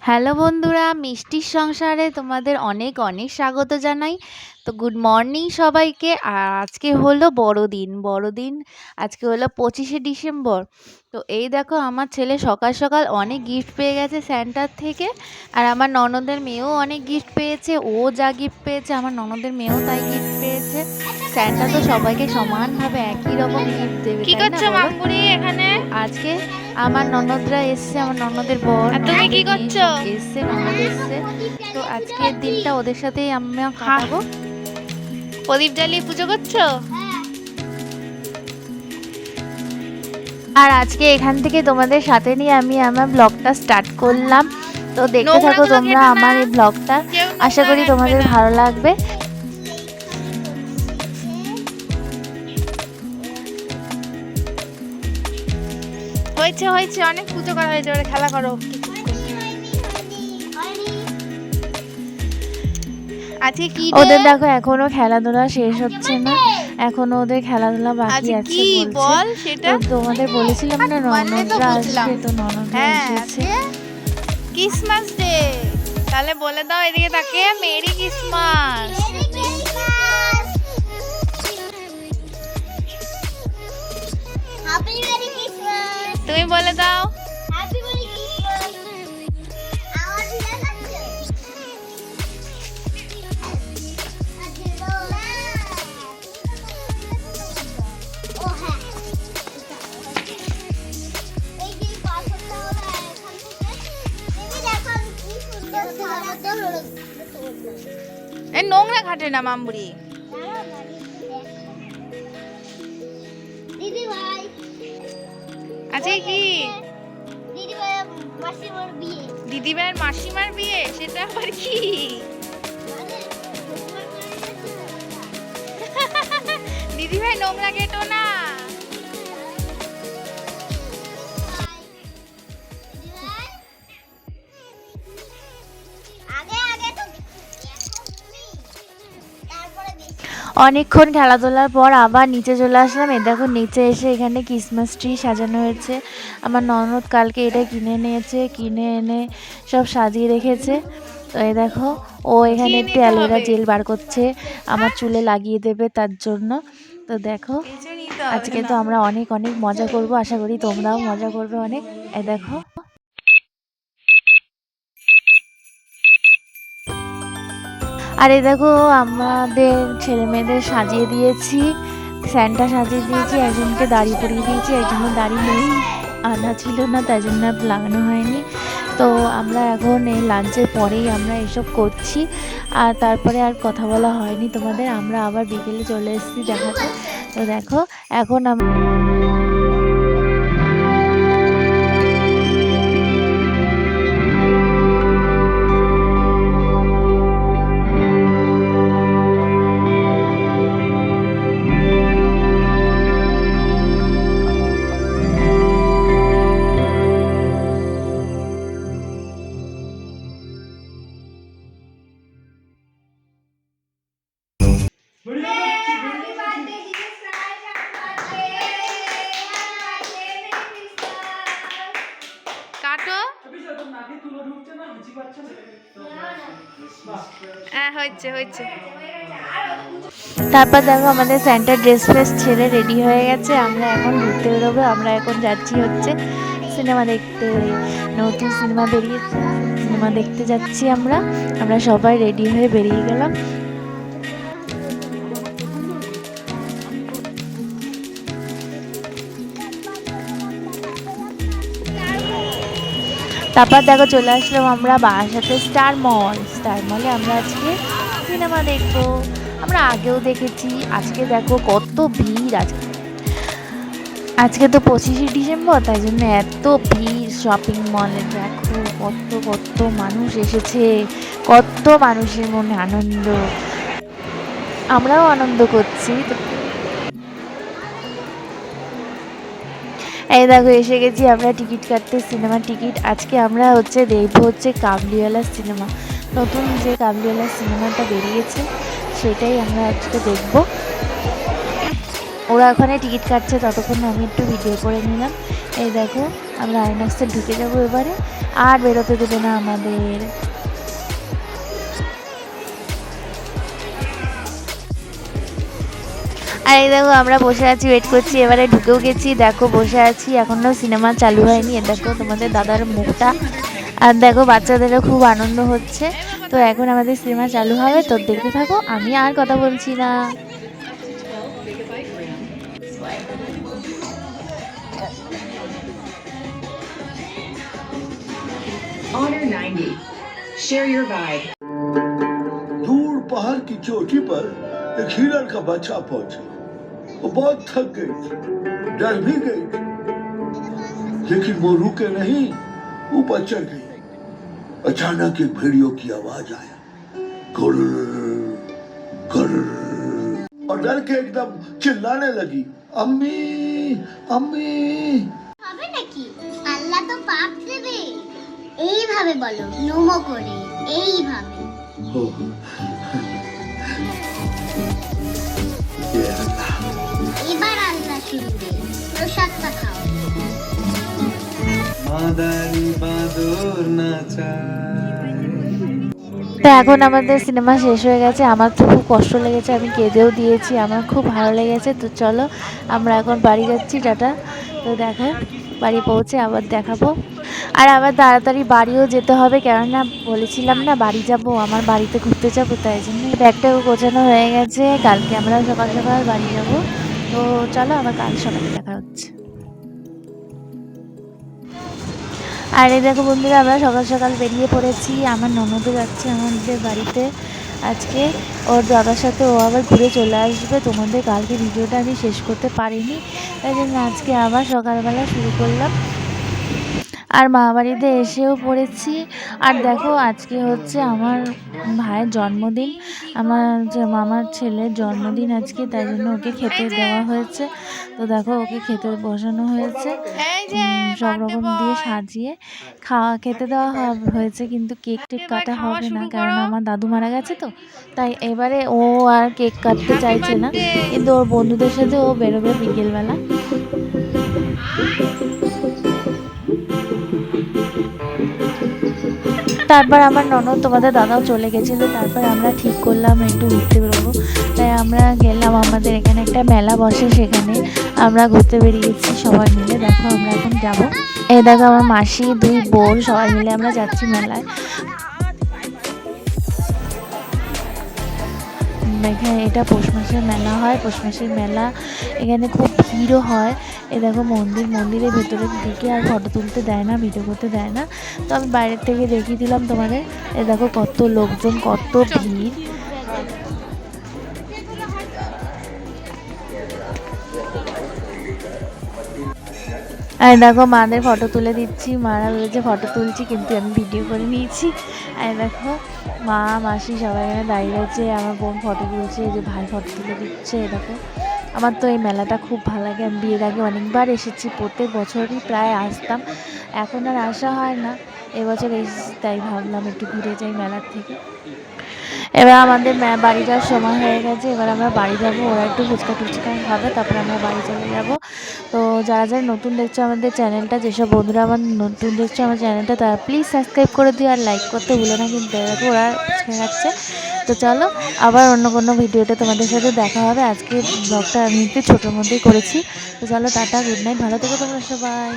Hello বন্ধুরা, মিষ্টির সংসারে তোমাদের অনেক অনেক স্বাগত জানাই। তো গুড মর্নিং সবাইকে। আর আজকে হলো বড়দিন আজকে হলো 25শে ডিসেম্বর। তো এই দেখো, আমার ছেলে সকাল সকাল অনেক গিফট পেয়ে গেছে স্যান্টার থেকে। আর আমার ননদের মেয়েও অনেক গিফট পেয়েছে। ও যা গিফট পেয়েছে আমার ননদের মেয়েও তাই গিফট পেয়েছে। স্যান্টা তো সবাইকে সমানভাবে একই রকম গিফট দেবে, কি তাই না করছো বলো? মামুনি এখানে? আজকে আমার ননদরা এসছে, আমার ননদের বর, আর তুমি কি ননদের মেয়ে করছো? সব এসছে, ননদ এসছে। তো আজকের দিনটা ওদের সাথেই আমরা কাটাবো। প্রদীপ জ্বালিয়ে পুজো করছো? আর আজকে এখান থেকে তোমাদের সাথে নিয়ে আমি আমার ব্লগটা স্টার্ট করলাম। তো দেখতে নোংরা থাকো গুলো তোমরা ঘেটো না, আমার এই ব্লগটা। কেউ আশা নোংরা করি ঘাটবে তোমাদের না। ভালো লাগবে। হয়েছে হয়েছে, অনেক পুজো করা হয়েছে, ওরা খেলা করো। আজকে কি ডে? ওদের দেখো এখনো খেলাধুলা শেষ হচ্ছে না, এখনো ওদের খেলাধুলা বাকি আজকে আছে কি বলছে। বল তো সেটা? তোমাদের বলেছিলাম না মানলে তো ননদরা বুঝলাম। আসবে, তো ননদরা হ্যাঁ, এসেছে। আজকে ক্রিসমাস ডে। তাহলে বলে দাও এদিকে তাকে, মেরি ক্রিসমাস। তুমি বলে দাও। এই নোংরা ঘাটে না মামবুড়ি। দিদি ভাই, আজকে কি দিদি ভাই মাসিমার বিয়ে। দিদি ভাইয়ের মাসিমার বিয়ে? সেটা আবার কি? দিদি ভাই নোংরা ঘেটো না। অনেকক্ষণ খেলাধুলার পর আবার নিচে চলে আসলাম। এই দেখো নিচে এসে এখানে ক্রিসমাস ট্রি সাজানো হয়েছে। আমার ননদ কালকে এটা কিনে নিয়েছে, কিনে এনে সব সাজিয়ে রেখেছে। তো এই দেখো, ও এখানে একটু অ্যালোভেরা জেল বার করছে, আমার চুলে লাগিয়ে দেবে তার জন্য। তো দেখো, আজকে তো আমরা অনেক অনেক মজা করব, আশা করি তোমরাও মজা করবে অনেক। এই দেখো, আর এই দেখো আমাদের ছেলে মেয়েদের সাজিয়ে দিয়েছি, স্যান্টা সাজিয়ে দিয়েছি, একজনকে দাড়ি পরিয়ে দিয়েছি, একজনের দাড়ি নেই, আনা ছিল না, তাই জন্য আর লাগানো হয়নি। তো আমরা এখন এই লাঞ্চের পরেই আমরা এসব করছি, আর তারপরে আর কথা বলা হয়নি তোমাদের। আমরা আবার বিকেলে চলে এসেছি দেখাতে। তো দেখো এখন কাটো। হ্যাঁ, হয়েছে হয়েছে। তারপর দেখো আমাদের স্যান্টা ড্রেস ফ্রেস ছেড়ে রেডি হয়ে গেছে। আমরা এখন ঘুরতে বেরোবো। আমরা এখন যাচ্ছি হচ্ছে সিনেমা দেখতে, নতুন সিনেমা বেরিয়েছে, সিনেমা দেখতে যাচ্ছি আমরা। আমরা সবাই রেডি হয়ে বেরিয়ে গেলাম। তারপর দেখো চলে আসলাম আমরা বারাসাতে স্টার মলে আমরা আজকে সিনেমা দেখবো। আমরা আগেও দেখেছি, আজকে দেখো কত ভিড়। আজকে তো 25শে ডিসেম্বর, তাই জন্য এত ভিড় শপিং মলে। দেখো কত কত মানুষ এসেছে, কত মানুষের মনে আনন্দ, আমরাও আনন্দ করছি। এই দেখো এসে গেছি আমরা টিকিট কাটতে, সিনেমার টিকিট। আজকে আমরা দেখবো কাবুলিওয়ালা সিনেমা, নতুন যে কাবুলিওয়ালা সিনেমাটা বেরিয়েছে সেটাই আমরা আজকে দেখবো। ওরা ওখানে টিকিট কাটছে, ততক্ষণ আমি একটু ভিডিও করে নিলাম। এই দেখো আমরা আইনক্সে ঢুকে যাবো এবারে, আর বেরোতে দেবে না আমাদের। আর এই দেখো আমরা বসে আছি, ওয়েট করছি, এবারে ঢুকেও গেছি। দেখো বসে আছি, এখনো সিনেমা চালু হয়নি। দেখো তোমাদের দাদার মুখটা, আর দেখো বাচ্চাদেরও খুব আনন্দ হচ্ছে। তো এখন আমাদের সিনেমা চালু হবে, তো দেখতে থাকো, আমি আর কথা বলছি না। Honor 90. Share your vibe. दूर पहाड़ की चोटी पर एक हिरण का बच्चा पहुंचा। वो बहुत थक गई थी, डर भी गई थी, लेकिन वो रुके नहीं, ऊपर चढ़ गई। अचानक एक भेड़ियों की आवाज आया, गुर्र, गुर्र, और डर के एकदम चिल्लाने लगी, अम्मी, अम्मी। হবে নাকি? আল্লাহ তো পাপ দেবে। এইভাবে বলো, নমো করে, এইভাবে। हो, ये अल्लाह। এবার আল্লাহ শুনবে, প্রসাদটা খাও। মাদারি বাদর নাচায়। তো এখন আমাদের সিনেমা শেষ হয়ে গেছে, আমার তো খুব কষ্ট লেগেছে, আমি কেঁদেও দিয়েছি, আমার খুব ভালো লেগেছে। তো চলো আমরা এখন বাড়ি যাচ্ছি, টাটা। তো দেখো বাড়ি পৌঁছে আবার দেখাবো, আর আবার তাড়াতাড়ি বাড়িও যেতে হবে, কেননা বলেছিলাম না বাড়ি যাব, আমার বাড়িতে ঘুরতে যাবো, তাই জন্য ব্যাগটাও গোছানো হয়ে গেছে। কালকে আমরা সকাল সকাল বাড়ি যাব। তো চলো আবার কাল সকালে দেখা হচ্ছে। আর এই দেখো বন্ধুরা, আমরা সকাল সকাল বেরিয়ে পড়েছি। আমার ননদও যাচ্ছে আমাদের বাড়িতে আজকে, ওর দাদার সাথে ও আবার ঘুরে চলে আসবে। তোমাদের কালকে ভিডিওটা আমি শেষ করতে পারিনি, তাই জন্য আজকে আবার সকালবেলা শুরু করলাম। আর মা বাড়িতে এসেও পড়েছি। আর দেখো আজকে আমার ভাইয়ের জন্মদিন, আমার যে মামার ছেলের জন্মদিন আজকে, তাই জন্য ওকে খেতে দেওয়া হয়েছে। তো দেখো ওকে খেতে বসানো হয়েছে, সব রকম দিয়ে সাজিয়ে খেতে দেওয়া হয়েছে। কিন্তু কেক টেক কাটা হবে না, কারণ আমার দাদু মারা গেছে, তো তাই এবারে ও আর কেক কাটতে চাইছে না, কিন্তু ওর বন্ধুদের সাথে ও বেরোবে বিকেলবেলা। তারপর আমার ননদ তোমাদের দাদাও চলে গেছিলো। তারপর আমরা ঠিক করলাম একটু ঘুরতে বেরোবো, তাই আমরা গেলাম, আমাদের এখানে একটা মেলা বসে, সেখানে আমরা ঘুরতে বেরিয়েছি সবাই মিলে। দেখো আমরা এখন যাবো, এই দেখো আমার মাসি, দুই বোন, সবাই মিলে আমরা যাচ্ছি মেলায়। এখানে এটা পৌষ মাসের মেলা হয়, পৌষ মাসের মেলা, এখানে খুব ভিড়ও হয়। এ দেখো মন্দিরের ভেতরের দিকে আর ফটো তুলতে দেয় না, ভিডিও করতে দেয় না, তো আমি বাইরের থেকে দেখিয়ে দিলাম তোমাদের। এ দেখো কত লোকজন, কত ভিড়। আর দেখো মাদের ফটো তুলে দিচ্ছি, মারা বলেছে ফটো তুলছি, কিন্তু আমি ভিডিও করে নিয়েছি। আর দেখো মা মাসি সবাই এখানে দাঁড়িয়ে আছে, আমার বোন ফটো তুলছে, এই যে ভাই ফটো তুলে দিচ্ছে। দেখো আমার তো এই মেলাটা খুব ভালো লাগে, আমি বিয়ের আগে অনেকবার এসেছি, প্রত্যেক বছরই প্রায় আসতাম, এখন আর আসা হয় না, এবছর এসেছি, তাই ভাবলাম একটু ঘুরে যাই মেলার থেকে। এবার আমাদের বাড়ি যাওয়ার সময় হয়ে গেছে, এবার আমরা বাড়ি যাব, ওরা একটু ফুচকা টুচকা খাবে, তারপরে আমরা বাড়ি চলে যাব। তো যারা যারা নতুন দেখছো আমাদের চ্যানেলটা, যেসব বন্ধুরা আমার নতুন দেখছো আমার চ্যানেলটা, তারা প্লিজ সাবস্ক্রাইব করে দিও, আর লাইক করতে ভুলো না কিন্তু। দেখো ওরা ফুচকা খাচ্ছে। তো চলো আবার অন্য কোনো ভিডিওতে তোমাদের সাথে দেখা হবে। আজকে ব্লগটা আমি একটু ছোটোর মধ্যেই করেছি। তো চলো টাটা, গুড নাইট, ভালো থেকো তোমরা সবাই।